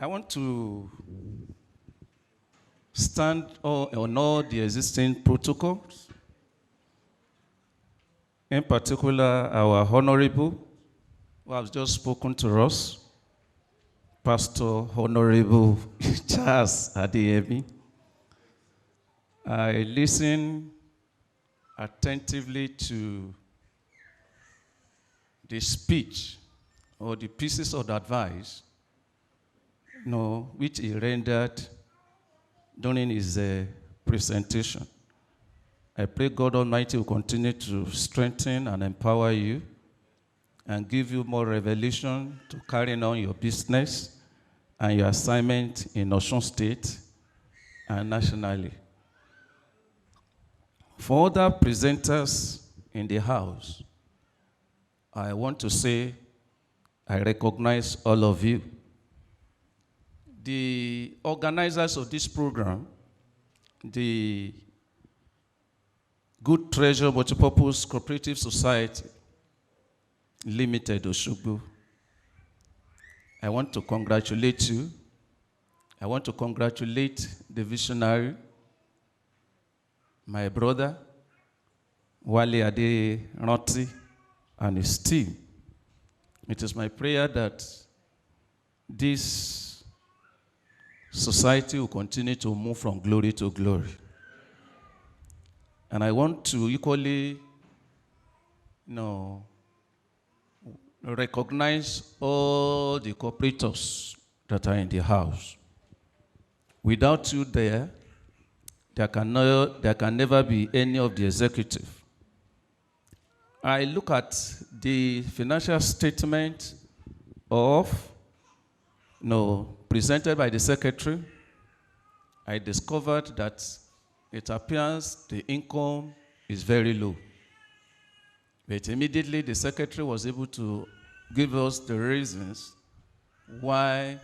I want to stand on all the existing protocols, in particular our Honorable, who has just spoken to us, Pastor Honorable Charles Adeyemi. I listened attentively to the speech or the pieces of advice, which he rendered during his presentation. I pray God Almighty will continue to strengthen and empower you and give you more revelation to carry on your business and your assignment in Osun State and nationally. For other presenters in the house, I want to say I recognize all of you. The organizers of this program, the Good Treasure Multipurpose Cooperative Society Limited, Oshogbo, I want to congratulate you. I want to congratulate the visionary, my brother, Wale Aderanti, and his team. It is my prayer that this society will continue to move from glory to glory. And I want to equally, recognize all the cooperators that are in the house. Without you there can never be any of the executive. I look at the financial statement presented by the secretary. I discovered that it appears the income is very low. But immediately the secretary was able to give us the reasons why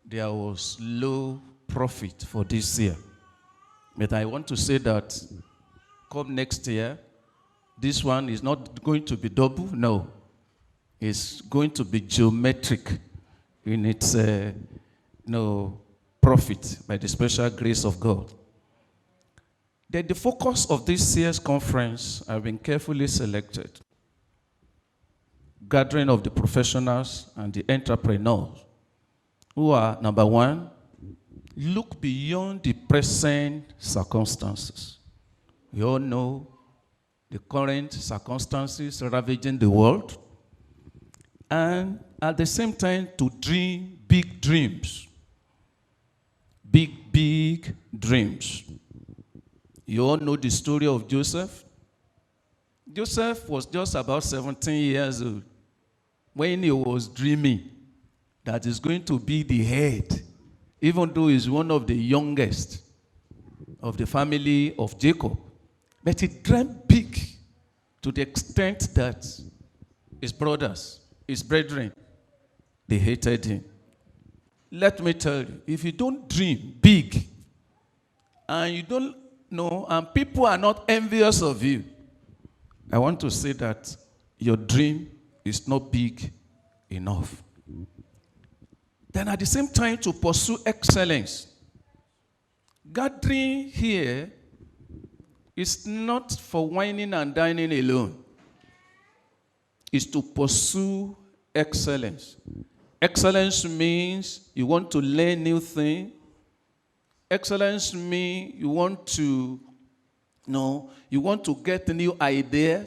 there was low profit for this year. But I want to say that come next year, this one is not going to be double, no. It's going to be geometric in its profit by the special grace of God. Then the focus of this year's conference have been carefully selected. Gathering of the professionals and the entrepreneurs who are, number one, look beyond the present circumstances. We all know the current circumstances ravaging the world, and at the same time to dream big dreams. Big dreams. You all know the story of Joseph. Joseph was just about 17 years old when he was dreaming that he's going to be the head, even though he's one of the youngest of the family of Jacob. But he dreamt big to the extent that his brothers, his brethren, they hated him. Let me tell you, if you don't dream big and you don't know, and people are not envious of you, I want to say that your dream is not big enough. Then at the same time, to pursue excellence. Gathering here is not for whining and dining alone. It's to pursue excellence. Excellence means you want to learn new things. Excellence means you want to get a new idea,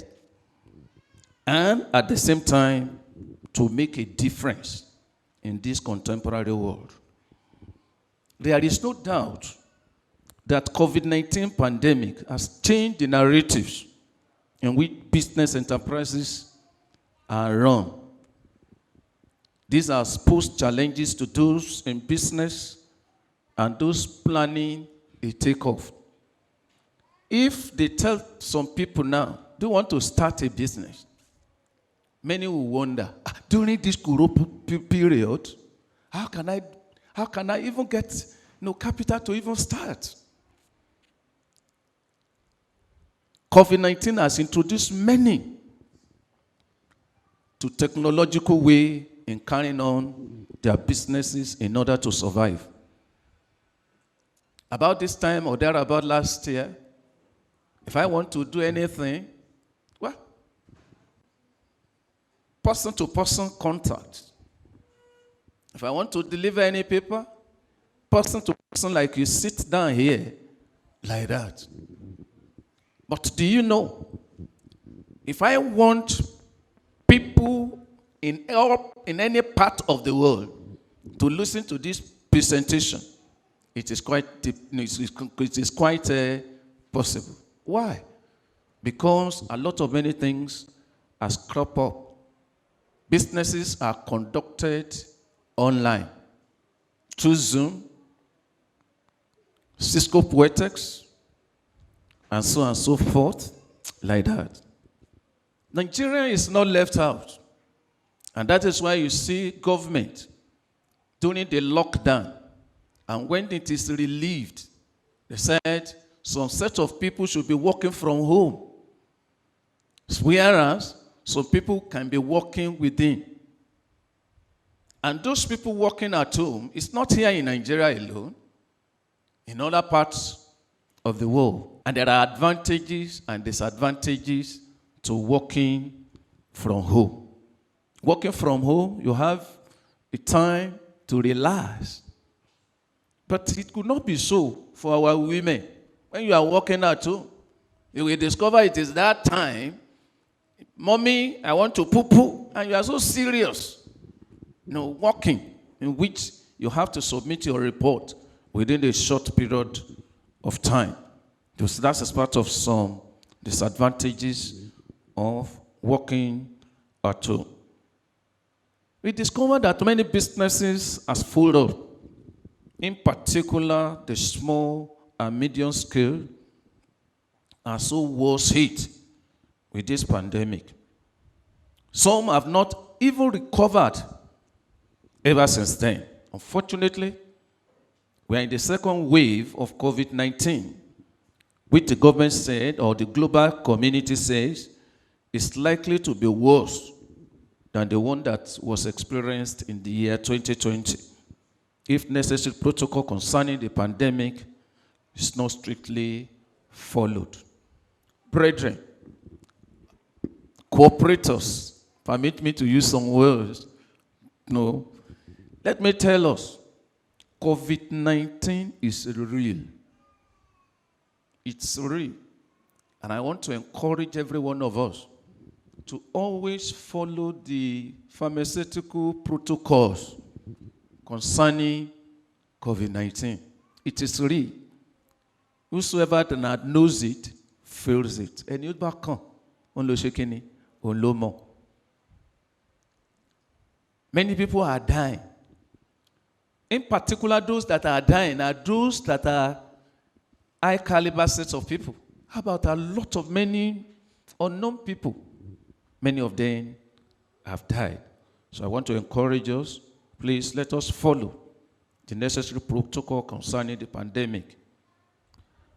and at the same time to make a difference in this contemporary world. There is no doubt that COVID-19 pandemic has changed the narratives in which business enterprises are run. These are posed challenges to those in business and those planning a takeoff. If they tell some people now, they want to start a business, many will wonder, during this corona period, how can I even get capital to even start? COVID-19 has introduced many to technological way in carrying on their businesses in order to survive. About this time or thereabout last year, if I want to do anything, well, person-to-person contact. If I want to deliver any paper, person-to-person, like you sit down here, like that. But do you know, if I want people in any part of the world to listen to this presentation, it is quite possible. Why? Because a lot of many things has cropped up. Businesses are conducted online through Zoom, Cisco Poetex, and so on and so forth, like that. Nigeria is not left out. And that is why you see government during the lockdown, and when it is relieved, they said some set of people should be working from home, whereas some people can be working within. And those people working at home, it's not here in Nigeria alone, in other parts of the world. And there are advantages and disadvantages to working from home. Working from home, you have a time to relax. But it could not be so for our women. When you are working at home, you will discover it is that time, mommy, I want to poo-poo, and you are so serious. Working, in which you have to submit your report within a short period of time. That's as part of some disadvantages of working at home. We discovered that many businesses has folded up, in particular the small and medium scale, are so worse hit with this pandemic. Some have not even recovered ever since then. Unfortunately, we are in the second wave of COVID-19, which the government said, or the global community says, is likely to be worse than the one that was experienced in the year 2020, if necessary protocol concerning the pandemic is not strictly followed. Brethren, cooperators, permit me to use some words. Let me tell us, COVID-19 is real. It's real. And I want to encourage every one of us to always follow the pharmaceutical protocols concerning COVID-19. It is real. Whosoever that knows it, feels it. And you back on lo shekini, on lo mo. Many people are dying. In particular, those that are dying are those that are high caliber sets of people. How about a lot of many unknown people? Many of them have died. So I want to encourage us, please let us follow the necessary protocol concerning the pandemic.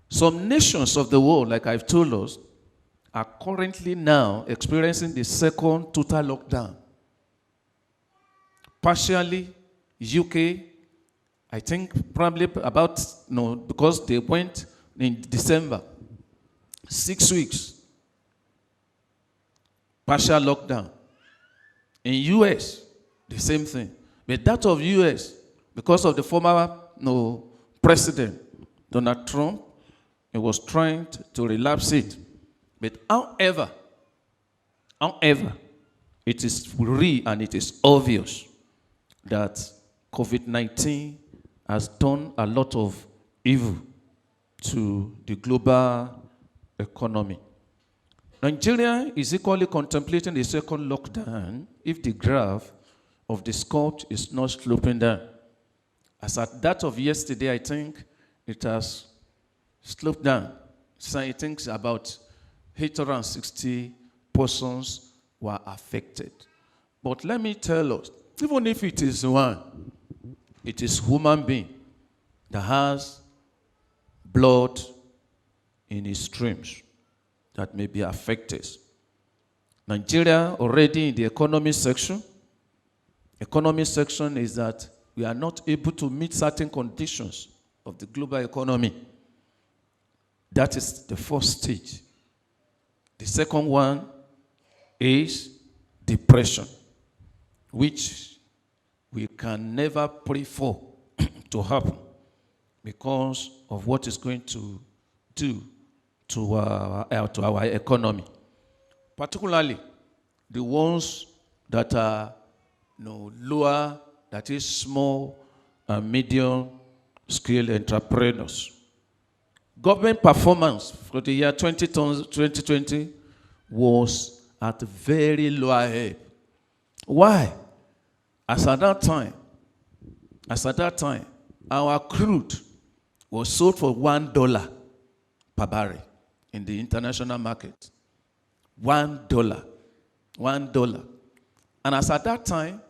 Some nations of the world, like I've told us, are currently now experiencing the second total lockdown. Partially, UK, I think probably about, because they went in December, 6 weeks, partial lockdown. In US, the same thing. But that of US, because of the former president, Donald Trump, he was trying to relapse it. But however, it is real and it is obvious that COVID-19 has done a lot of evil to the global economy. Nigeria is equally contemplating the second lockdown if the graph of the sculpt is not sloping down. As at that of yesterday, I think it has sloped down. So I think about 860 persons were affected. But let me tell us, even if it is one, it is human being that has blood in his streams that may be affected. Nigeria already in the economy section economy section is that we are not able to meet certain conditions of the global economy. That is the first stage. The second one is depression, which we can never pray for to happen because of what it's going to do to our economy. Particularly the ones that are lower, that is small and medium scale entrepreneurs. Government performance for the year 2020 was at very low ebb. Why? As at that time, our crude was sold for $1 per barrel in the international market. $1. And as at that time,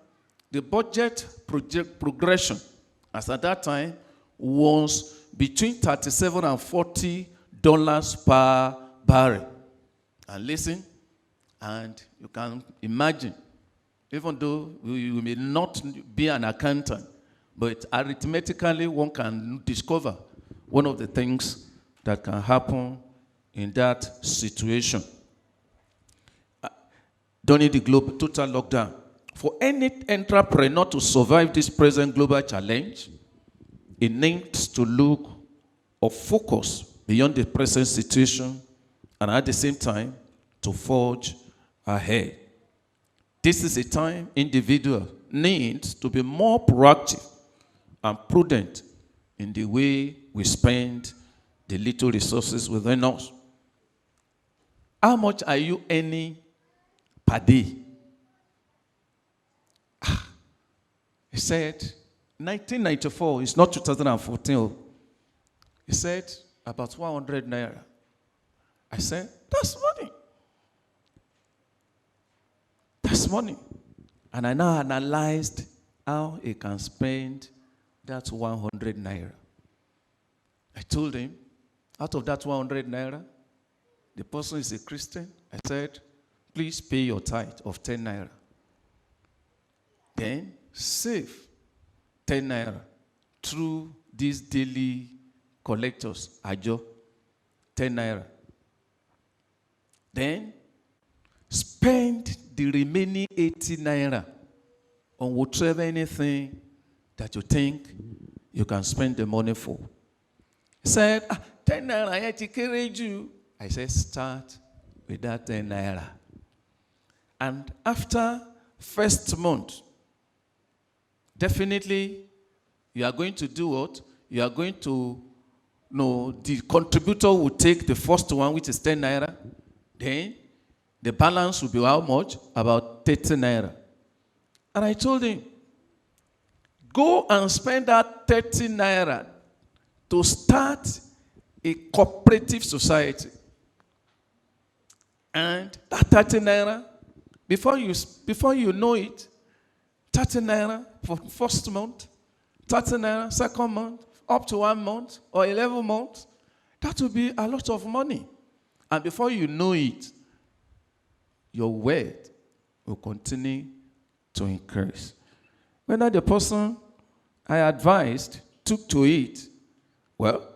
the budget progression, as at that time, was between $37 and $40 per barrel. And listen, and you can imagine, even though you may not be an accountant, but arithmetically one can discover one of the things that can happen in that situation. During the global total lockdown, for any entrepreneur to survive this present global challenge, it needs to look or focus beyond the present situation and at the same time to forge ahead. This is a time individual needs to be more proactive and prudent in the way we spend the little resources within us. How much are you earning per day? He said, 1994, it's not 2014. He said, about 100 naira. I said, that's money. That's money. And I now analyzed how he can spend that 100 naira. I told him, out of that 100 naira, the person is a Christian. I said, please pay your tithe of 10 naira. Then save 10 naira through these daily collectors, Ajo, 10 naira. Then spend the remaining 80 naira on whatever anything that you think you can spend the money for. He said, 10 naira, I take you. I said, start with that 10 naira. And after first month, definitely you are going to do what? You are going to, the contributor will take the first one, which is 10 naira. Then the balance will be how much? About 30 naira. And I told him, go and spend that 30 naira to start a cooperative society. And that 30 naira, before you know it, 30 naira for first month, 30 naira second month, up to 1 month or 11 months, that will be a lot of money. And before you know it, your wealth will continue to increase. Whether the person I advised took to it, well,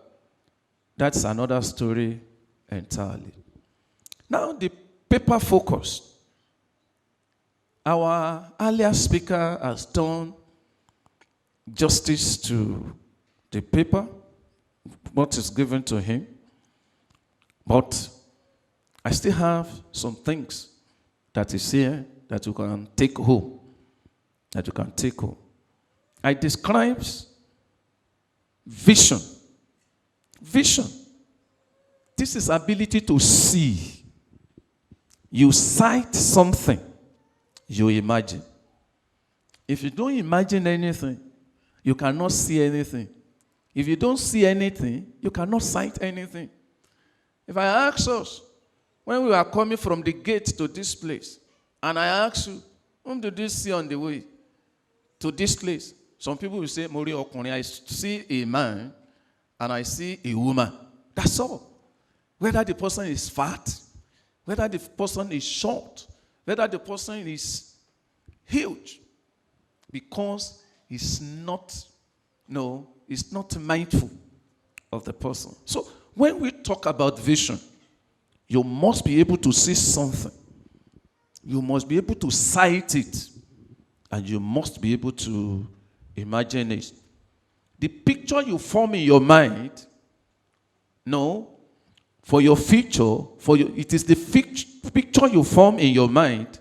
that's another story entirely. Now, the paper focus. Our earlier speaker has done justice to the paper, what is given to him. But I still have some things that is here that you can take home. I describe vision. Vision. This is ability to see. You sight something, you imagine. If you don't imagine anything, you cannot see anything. If you don't see anything, you cannot sight anything. If I ask us, when we are coming from the gate to this place, and I ask you, whom did you see on the way to this place? Some people will say, Mori Okuni, I see a man and I see a woman. That's all. Whether the person is fat, whether the person is short, whether the person is huge. because he's not, no, he's not mindful of the person. So when we talk about vision, you must be able to see something. You must be able to sight it. And you must be able to imagine it. The picture you form in your mind, no, for your future, it is the picture you form in your mind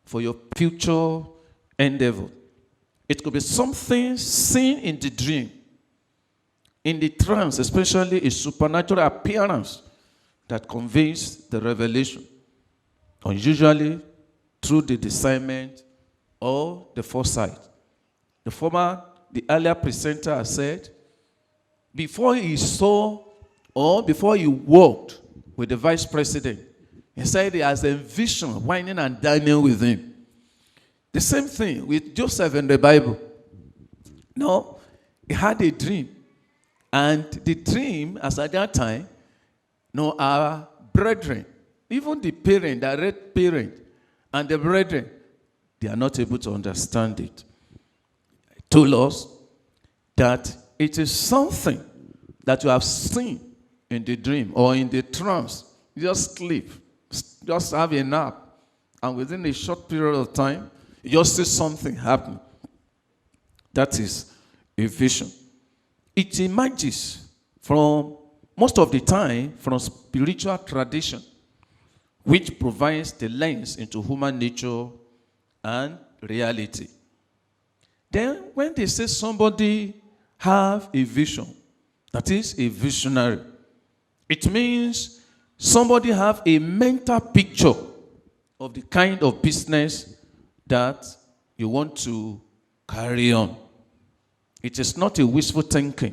for your future endeavor. It could be something seen in the dream, in the trance, especially a supernatural appearance that conveys the revelation, or usually through the discernment or the foresight. The earlier presenter has said, before he saw or before he walked with the vice president, he said he has envisioned whining and dining with him. The same thing with Joseph in the Bible. No, he had a dream. And the dream, as at that time, no, our brethren, even the parent, direct parent, and the brethren, they are not able to understand it. He told us that it is something that you have seen in the dream or in the trance. You just sleep, just have a nap, and within a short period of time, you just see something happen. That is a vision. It emerges from, most of the time, from spiritual tradition, which provides the lens into human nature and reality. Then, when they say somebody have a vision, that is a visionary, it means somebody have a mental picture of the kind of business that you want to carry on. It is not a wishful thinking.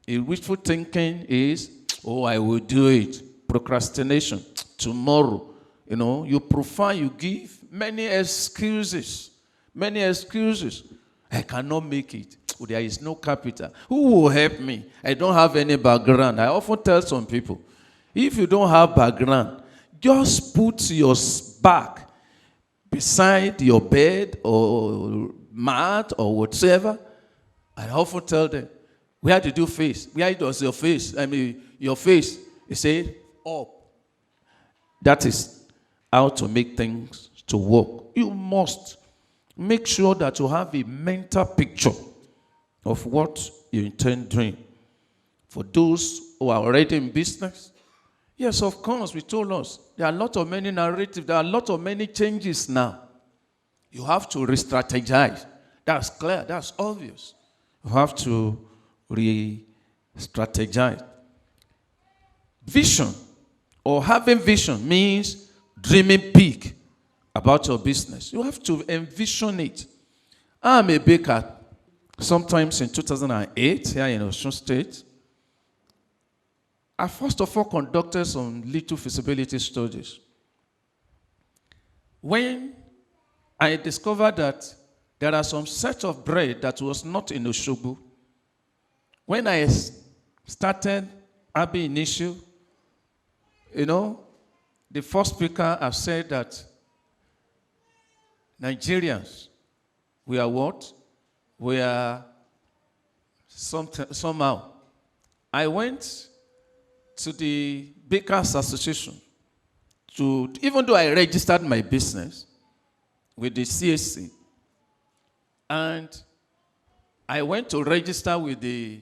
A wishful thinking is, oh, I will do it. Procrastination. Tomorrow. You know, you prefer, you give many excuses. Many excuses. I cannot make it. There is no capital. Who will help me? I don't have any background. I often tell some people, if you don't have background, just put your back beside your bed or mat or whatever. I often tell them, where did you face? Where does your face? I mean, your face, you say, up. That is how to make things to work. You must make sure that you have a mental picture of what you intend doing. For those who are already in business, yes, of course, we told us, there are a lot of many narratives, there are a lot of many changes now. You have to re-strategize. That's clear, that's obvious. You have to re-strategize. Vision, or having vision, means dreaming big about your business. You have to envision it. I'm a baker. Sometimes in 2008, here in Osun State, I first of all conducted some little feasibility studies. When I discovered that there are some set of bread that was not in Osogbo, when I started Abi Initial, you know, the first speaker have said that Nigerians, we are what? We are somehow. I went to the Bakers Association even though I registered my business with the CSC, and I went to register with the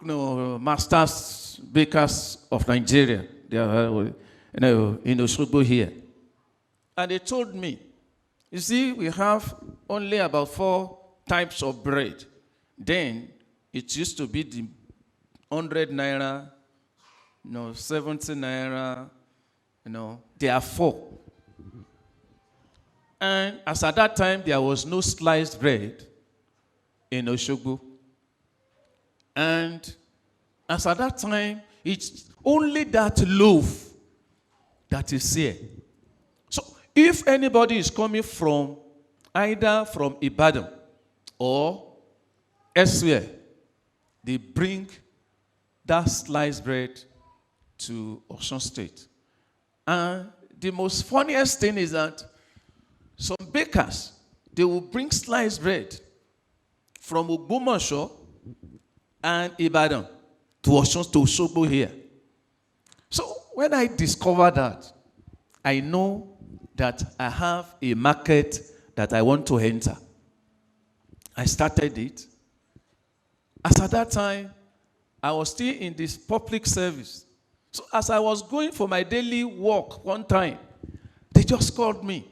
Masters Bakers of Nigeria. They are, in Osogbo here. And they told me, you see, we have only about 4 types of bread. Then it used to be the 100 naira, 70 naira, there are 4. And as at that time, there was no sliced bread in Osogbo. And as at that time, it's only that loaf that is here. So if anybody is coming from either from Ibadan or elsewhere, they bring that sliced bread to Osun State. And the most funniest thing is that some bakers, They will bring sliced bread from Ogbomoso and Ibadan to Osogbo here. So when I discovered that, I know that I have a market that I want to enter. I started it. As at that time, I was still in this public service. So as I was going for my daily walk one time, they just called me.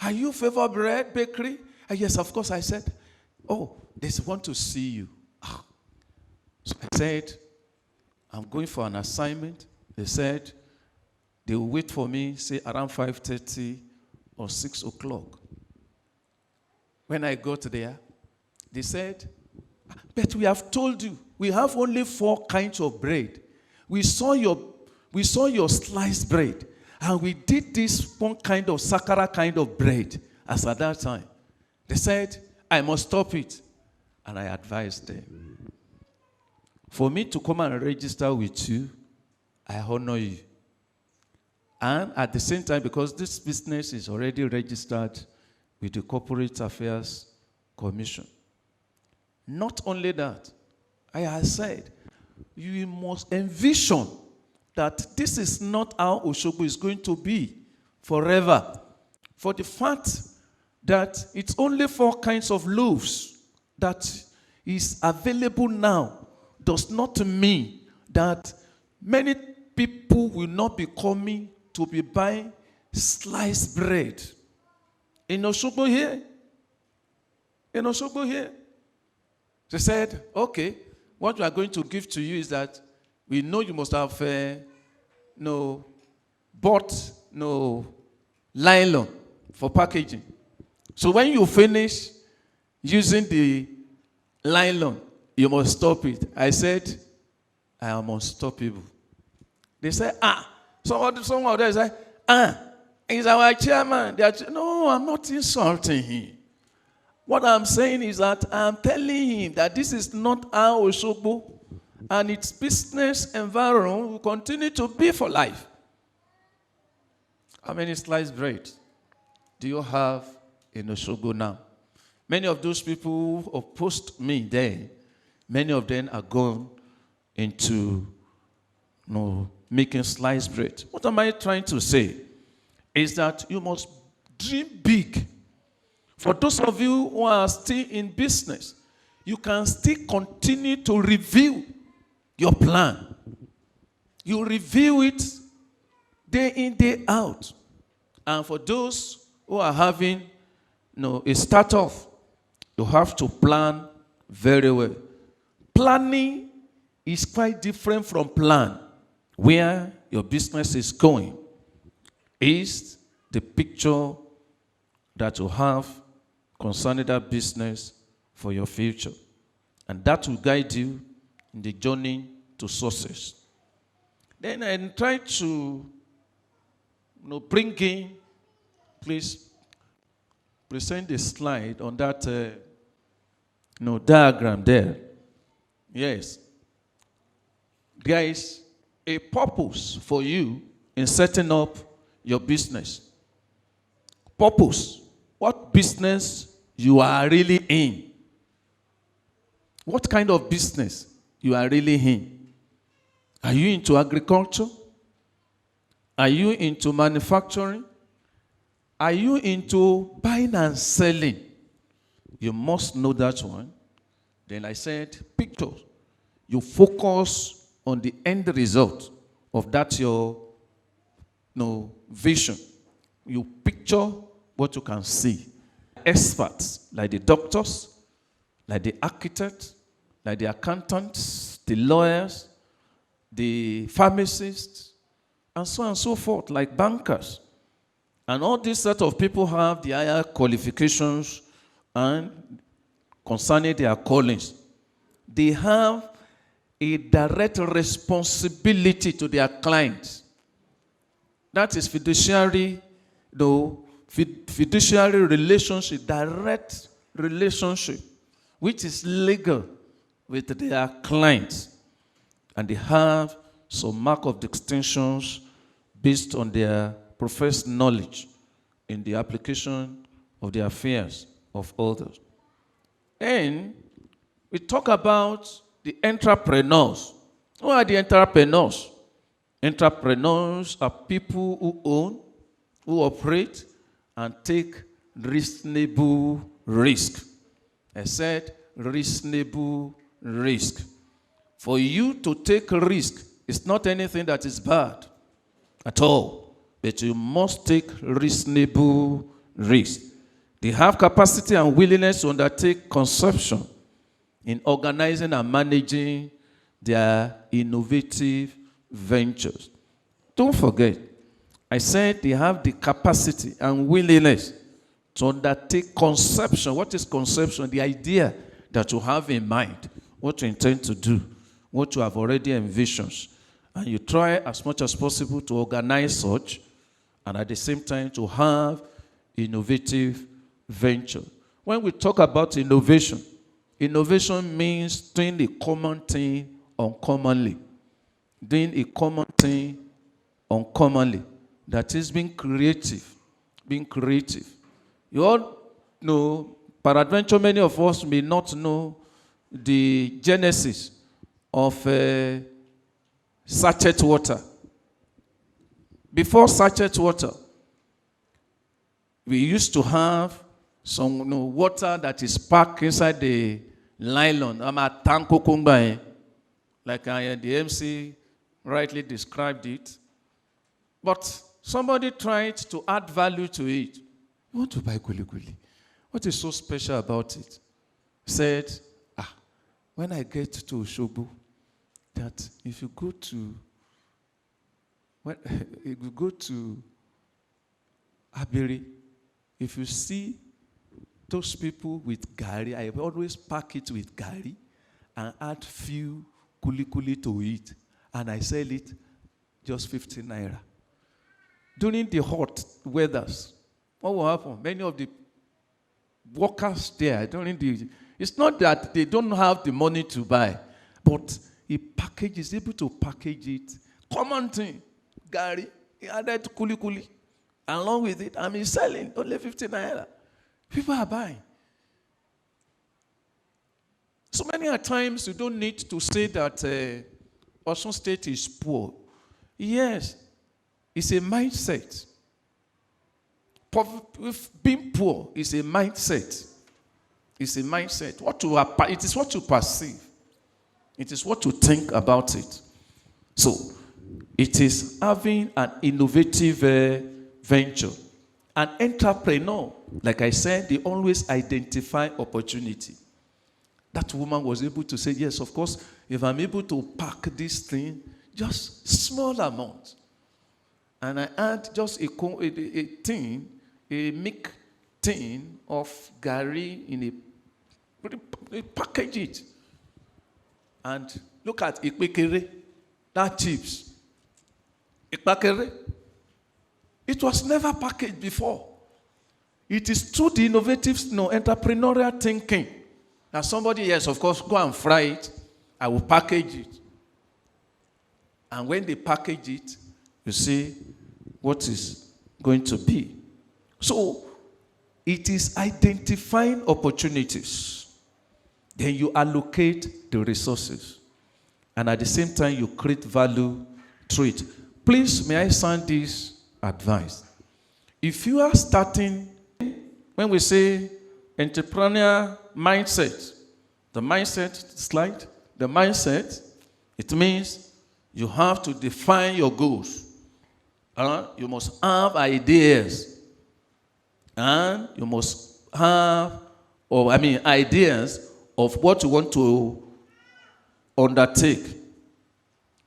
Are you Favor Bread Bakery? Yes, of course. I said, oh, they want to see you. So I said, I'm going for an assignment. They said, they will wait for me, say around 5:30 or 6 o'clock. When I got there, they said, but we have told you, we have only 4 kinds of bread. We saw your sliced bread, and we did this one kind of sakara kind of bread as at that time. They said, I must stop it. And I advised them, for me to come and register with you, I honor you. And at the same time, because this business is already registered with the Corporate Affairs Commission. Not only that, I have said, you must envision that this is not how Osogbo is going to be forever. For the fact that it's only 4 kinds of loaves that is available now does not mean that many people will not be coming to be buying sliced bread. In Osogbo here. In Osogbo here. They said, okay, what we are going to give to you is that we know you must have bought nylon for packaging. So when you finish using the nylon, you must stop it. I said, I am unstoppable. They said, someone of them said, he's our chairman. No, I'm not insulting him. What I'm saying is that I'm telling him that this is not how Osogbo and its business environment will continue to be for life. How many sliced bread do you have in Osogbo now? Many of those people who opposed me there, many of them are gone into making sliced bread. What am I trying to say? Is that you must dream big. For those of you who are still in business, you can still continue to review your plan. You review it day in, day out. And for those who are having a start-off, you have to plan very well. Planning is quite different from plan. Where your business is going is the picture that you have concerning that business for your future. And that will guide you in the journey to success. Then I try to bring in, please present the slide on that diagram there. Yes. There is a purpose for you in setting up your business. Purpose. What business you are really in. What kind of business you are really in. Are you into agriculture? Are you into manufacturing? Are you into buying and selling? You must know that one. Then I said, pictures. You focus on the end result of that your vision. You picture what you can see. Experts, like the doctors, like the architects, like the accountants, the lawyers, the pharmacists, and so on and so forth, like bankers. And all these set of people have the higher qualifications and concerning their callings. They have a direct responsibility to their clients. That is fiduciary, fiduciary relationship, direct relationship, which is legal with their clients. And they have some mark of distinctions based on their professed knowledge in the application of their affairs of others. And we talk about the entrepreneurs. Who are the entrepreneurs? Entrepreneurs are people who own, who operate, and take reasonable risk. I said reasonable risk. For you to take risk, it's not anything that is bad at all, but you must take reasonable risk. They have capacity and willingness to undertake conception in organizing and managing their innovative ventures. Don't forget, I said they have the capacity and willingness to undertake conception. What is conception? The idea that you have in mind, what you intend to do, what you have already envisioned. And you try as much as possible to organize such, and at the same time to have innovative venture. When we talk about innovation, innovation means doing a common thing uncommonly. Doing a common thing uncommonly. That is being creative. Being creative. You all know, peradventure many of us may not know the genesis of sachet water. Before sachet water, we used to have some water that is packed inside the nylon. Like the MC rightly described it. But somebody tried to add value to it. You want to buy kulikuli? What is so special about it? Said, when I get to Osogbo, that if you go to Abiri, if you see those people with gari, I always pack it with gari and add few kulikuli to it, and I sell it just 15 naira. During the hot weathers, what will happen? Many of the workers there, it's not that they don't have the money to buy, but he is able to package it. Common thing, gari, he added kuli along with it, and he's selling only 15 naira. People are buying. So many a times you don't need to say that Osun State is poor. Yes, it's a mindset. Being poor is a mindset. It's a mindset. It is what you perceive. It is what you think about it. So, it is having an innovative venture. An entrepreneur, like I said, they always identify opportunity. That woman was able to say, yes, of course, if I'm able to pack this thing, just small amount, and I add just a milk tin of gari in a package it. And look at Ikpekere, that chips. Ikpekere, it was never packaged before. It is through the innovative entrepreneurial thinking that somebody, yes, of course, go and fry it. I will package it. And when they package it, you see what is going to be. So, it is identifying opportunities. Then you allocate the resources. And at the same time, you create value through it. Please, may I sound this advice? If you are starting, when we say entrepreneurial mindset, the mindset, it means you have to define your goals. You must have ideas. And you must have, ideas of what you want to undertake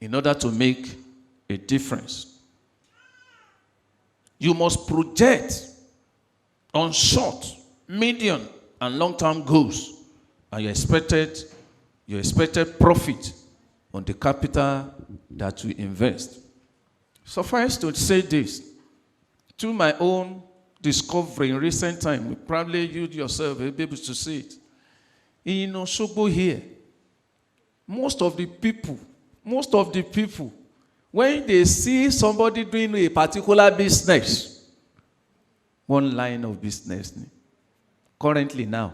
in order to make a difference. You must project on short, medium, and long-term goals, and your expected profit on the capital that you invest. Suffice to say this, to my own discovery in recent time, probably you yourself will be able to see it. In Osogbo here, most of the people, when they see somebody doing a particular business, one line of business, currently now.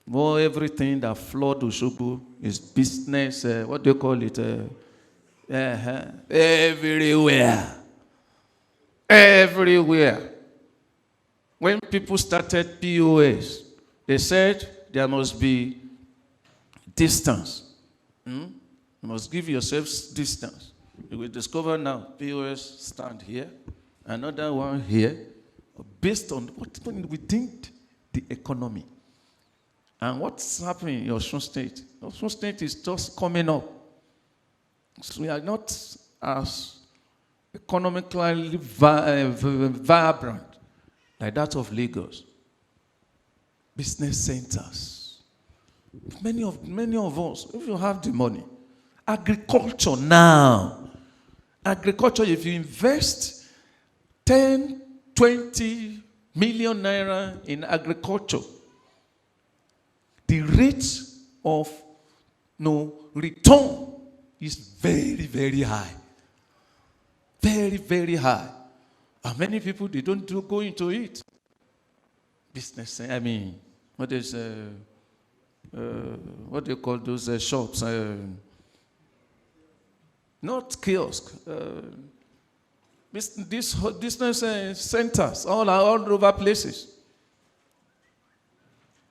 Well, everything that flood Osogbo is business, what do you call it? Everywhere. Everywhere. When people started POS, they said there must be distance. You must give yourselves distance. You will discover now POS stand here, another one here, based on what within the economy. And what's happening in Osun State? Osun State is just coming up. So we are not as economically vibrant like that of Lagos. Business centers. Many of us, if you have the money, agriculture now. Agriculture, if you invest 10, 20 million naira in agriculture, the rate of return is very, very high. Very, very high. And many people, they don't go into it. Business, what do you call those shops? Not kiosk. Business centers all over places.